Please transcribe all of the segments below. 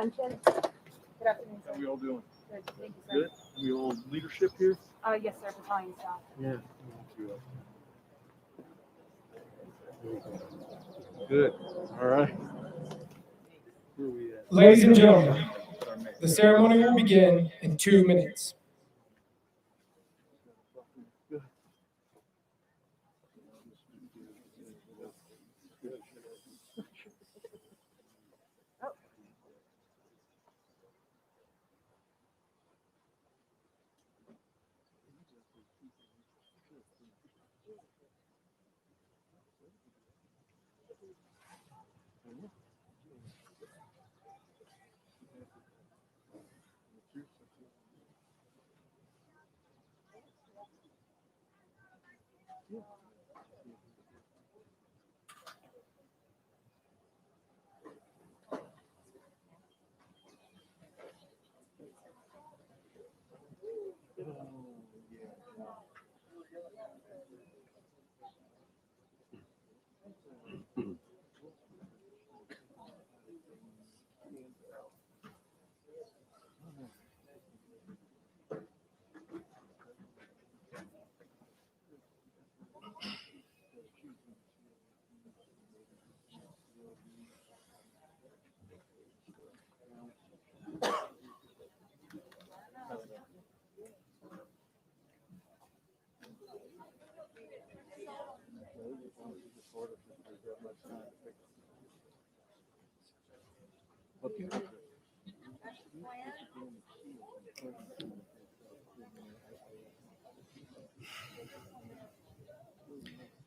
luncheon. Good afternoon, sir. How we all doing? Good, thank you, sir. Good? We all leadership here? Yes, sir, battalion staff. Yeah. Good. All right. Where are we at? Ladies and gentlemen, the ceremony will begin in 2 minutes.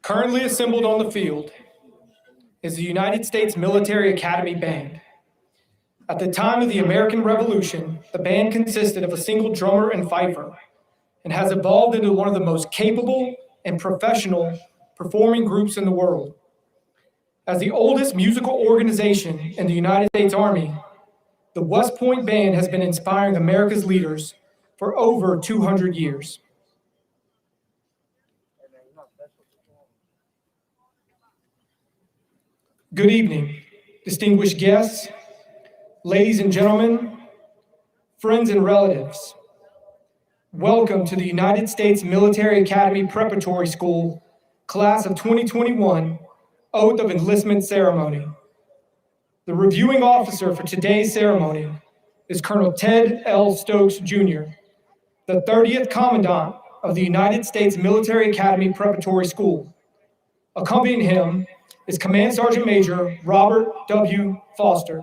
Currently assembled on the field is the United States Military Academy Band. At the time of the American Revolution, the band consisted of a single drummer and fifer and has evolved into one of the most capable and professional performing groups in the world. As the oldest musical organization in the United States Army, the West Point Band has been inspiring America's leaders for over 200 years. Good evening, distinguished guests, ladies and gentlemen, friends and relatives. Welcome to the United States Military Academy Preparatory School, Class of 2021, Oath of Enlistment Ceremony. The reviewing officer for today's ceremony is Colonel Ted L. Stokes, Jr., the 30th Commandant of the United States Military Academy Preparatory School. Accompanying him is Command Sergeant Major Robert W. Foster.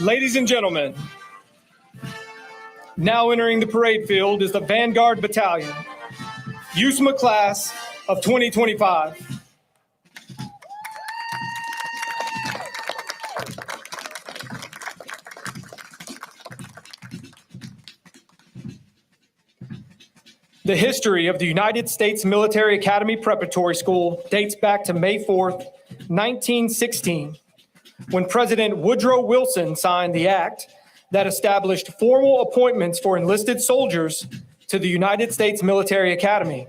Ladies and gentlemen, now entering the parade field is the Vanguard Battalion, USMA class of 2025. The history of the United States Military Academy Preparatory School dates back to May 4th, 1916, when President Woodrow Wilson signed the act that established formal appointments for enlisted soldiers to the United States Military Academy.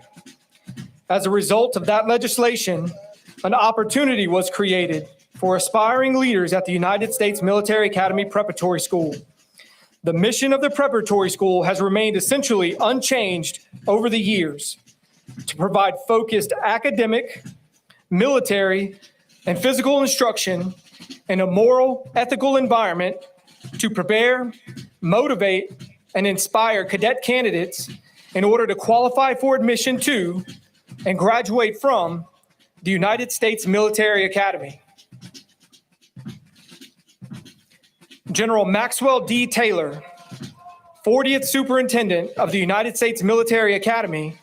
As a result of that legislation, an opportunity was created for aspiring leaders at the United States Military Academy Preparatory School. The mission of the preparatory school has remained essentially unchanged over the years to provide focused academic, military, and physical instruction in a moral, ethical environment to prepare, motivate, and inspire cadet candidates in order to qualify for admission to and graduate from the United States Military Academy. General Maxwell D. Taylor, 40th Superintendent of the United States Military Academy,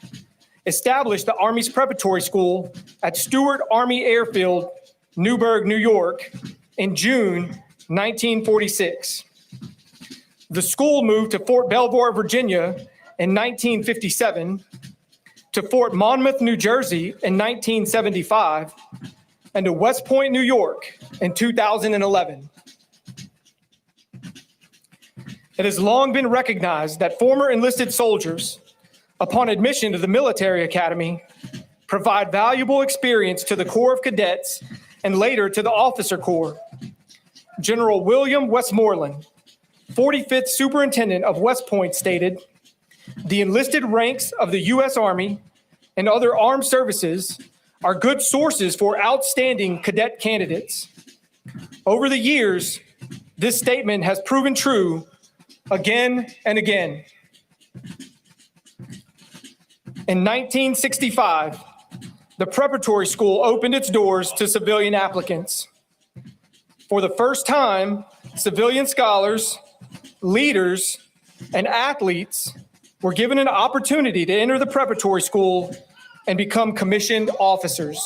established the Army's preparatory school at Stewart Army Airfield, Newburgh, New York, in June 1946. The school moved to Fort Belvoir, Virginia in 1957, to Fort Monmouth, New Jersey in 1975, and to West Point, New York in 2011. It has long been recognized that former enlisted soldiers, upon admission to the military academy, provide valuable experience to the Corps of Cadets and later to the Officer Corps. General William Westmoreland, 45th Superintendent of West Point, stated, "The enlisted ranks of the U.S. Army and other armed services are good sources for outstanding cadet candidates." Over the years, this statement has proven true again and again. In 1965, the preparatory school opened its doors to civilian applicants. For the first time, civilian scholars, leaders, and athletes were given an opportunity to enter the preparatory school and become commissioned officers.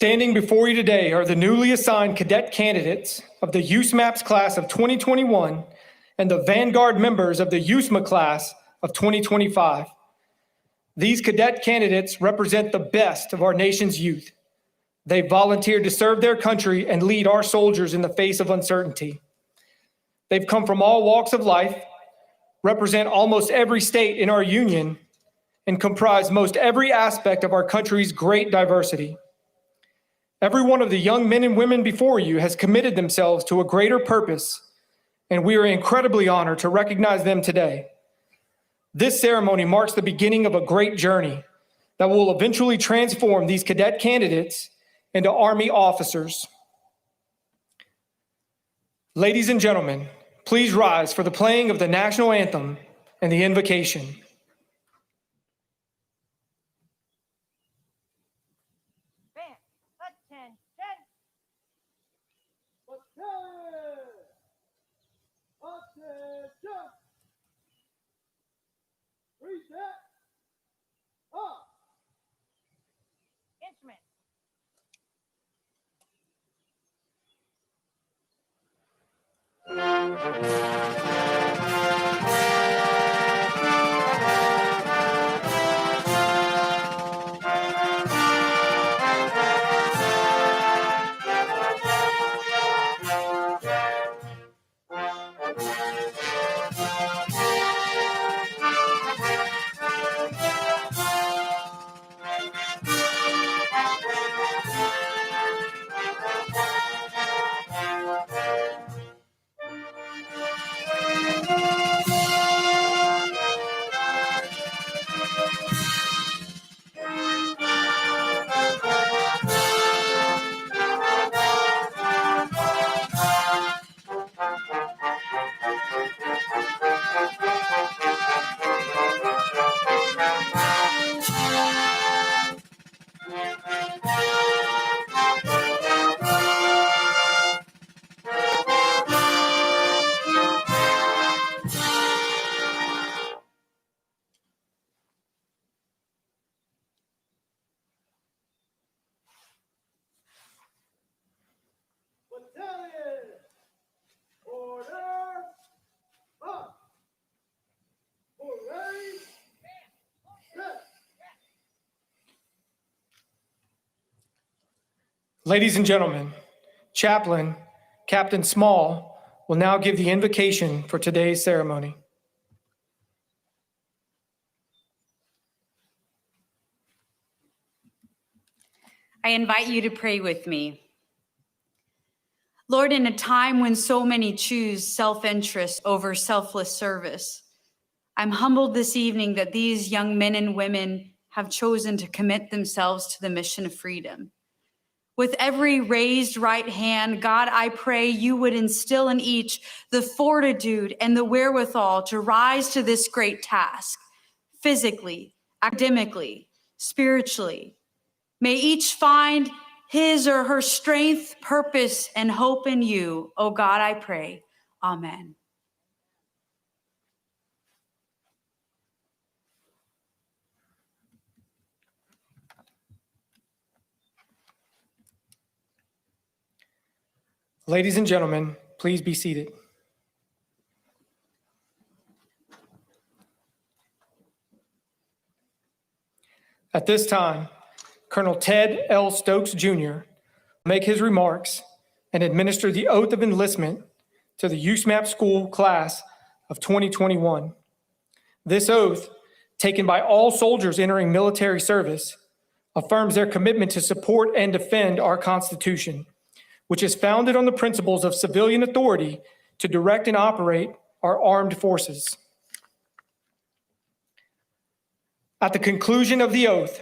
Standing before you today are the newly assigned cadet candidates of the USMAPS class of 2021 and the Vanguard members of the USMA class of 2025. These cadet candidates represent the best of our nation's youth. They volunteered to serve their country and lead our soldiers in the face of uncertainty. They've come from all walks of life, represent almost every state in our union, and comprise most every aspect of our country's great diversity. Every one of the young men and women before you has committed themselves to a greater purpose, and we are incredibly honored to recognize them today. This ceremony marks the beginning of a great journey that will eventually transform these cadet candidates into Army officers. Ladies and gentlemen, please rise for the playing of the national anthem and the invocation. Bam. Attention. Attention! Reset! Up! Instrument. Battalion! Order! Up! Ready? Set! Ladies and gentlemen, Chaplain Captain Small will now give the invocation for today's ceremony. I invite you to pray with me. Lord, in a time when so many choose self-interest over selfless service, I'm humbled this evening that these young men and women have chosen to commit themselves to the mission of freedom. With every raised right hand, God, I pray you would instill in each the fortitude and the wherewithal to rise to this great task, physically, academically, spiritually. May each find his or her strength, purpose, and hope in you. Oh God, I pray. Amen. Ladies and gentlemen, please be seated. At this time, Colonel Ted L. Stokes, Jr. will make his remarks and administer the oath of enlistment to the USMAPS School class of 2021. This oath, taken by all soldiers entering military service, affirms their commitment to support and defend our Constitution, which is founded on the principles of civilian authority to direct and operate our armed forces. At the conclusion of the oath,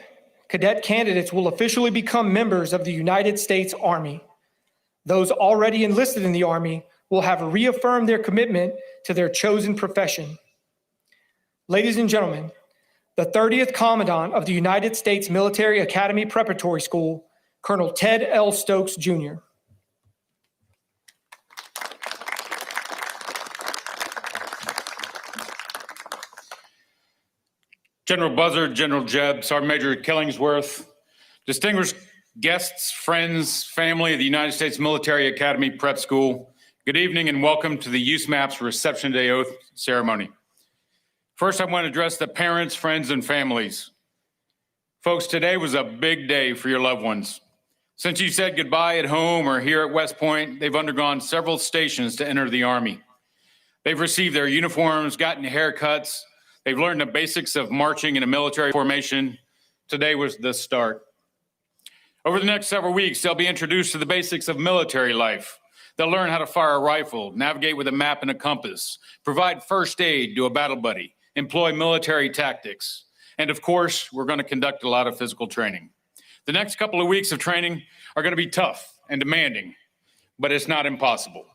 cadet candidates will officially become members of the United States Army. Those already enlisted in the Army will have reaffirmed their commitment to their chosen profession. Ladies and gentlemen, the 30th Commandant of the United States Military Academy Preparatory School, Colonel Ted L. Stokes, Jr. General Buzzard, General Jeb, Sergeant Major Killingsworth, distinguished guests, friends, family of the United States Military Academy Prep School, good evening and welcome to the USMAPS Reception Day Oath Ceremony. First, I want to address the parents, friends, and families. Folks, today was a big day for your loved ones. Since you said goodbye at home or here at West Point, they've undergone several stations to enter the Army. They've received their uniforms, gotten haircuts, they've learned the basics of marching in a military formation. Today was the start. Over the next several weeks, they'll be introduced to the basics of military life. They'll learn how to fire a rifle, navigate with a map and a compass, provide first aid to a battle buddy, employ military tactics. And of course, we're going to conduct a lot of physical training. The next couple of weeks of training are going to be tough and demanding, but it's not impossible.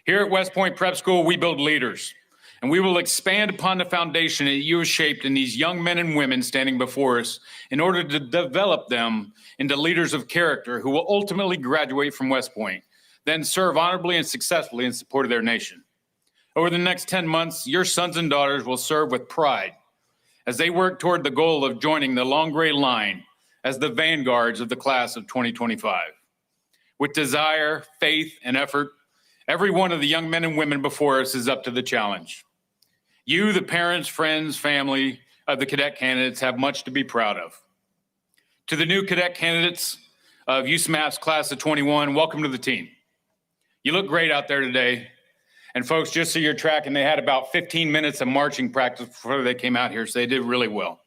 Here at West Point Prep School, we build leaders, and we will expand upon the foundation that you have shaped in these young men and women standing before us in order to develop them into leaders of character who will ultimately graduate from West Point, then serve honorably and successfully in support of their nation. Over the next 10 months, your sons and daughters will serve with pride as they work toward the goal of joining the long gray line as the vanguards of the class of 2025. With desire, faith, and effort, every one of the young men and women before us is up to the challenge. You, the parents, friends, family of the cadet candidates, have much to be proud of. To the new cadet candidates of USMAPS class of 21, welcome to the team. You look great out there today. And folks, just so you're tracking, they had about 15 minutes of marching practice before they came out here, so they did really well.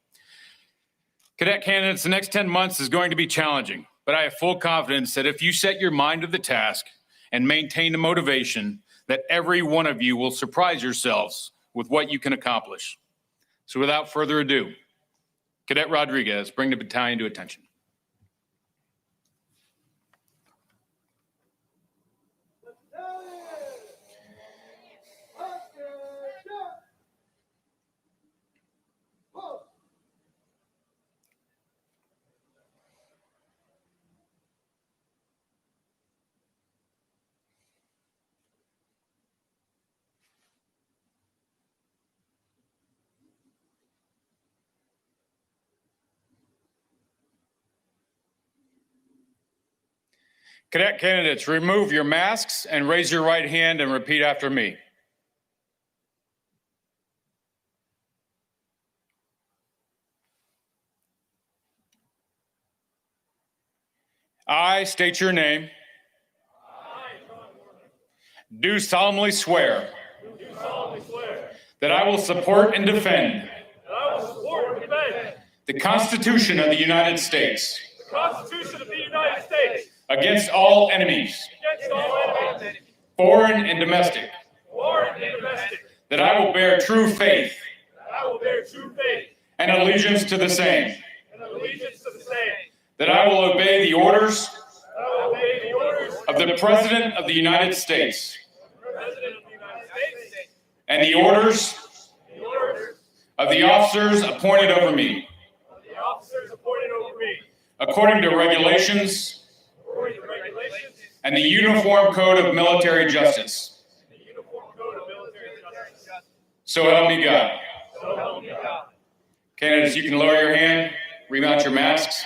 Cadet candidates, the next 10 months is going to be challenging, but I have full confidence that if you set your mind to the task and maintain the motivation, that every one of you will surprise yourselves with what you can accomplish. So without further ado, Cadet Rodriguez, bring the battalion to attention. Cadet candidates, remove your masks and raise your right hand and repeat after me. I state your name. Do solemnly swear that I will support and defend the Constitution of the United States against all enemies, foreign and domestic, that I will bear true faith and allegiance to the same, that I will obey the orders of the President of the United States and the orders of the officers appointed over me, according to regulations and the Uniform Code of Military Justice. So help me God. Candidates, you can lower your hand, remount your masks.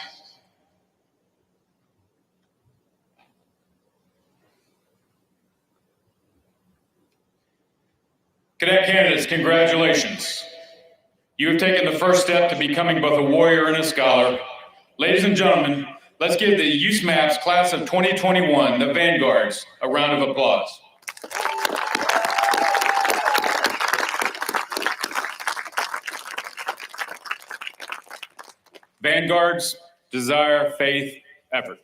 Cadet candidates, congratulations. You have taken the first step to becoming both a warrior and a scholar. Ladies and gentlemen, let's give the USMAPS class of 2021, the Vanguards, a round of applause. Vanguards, desire, faith, effort.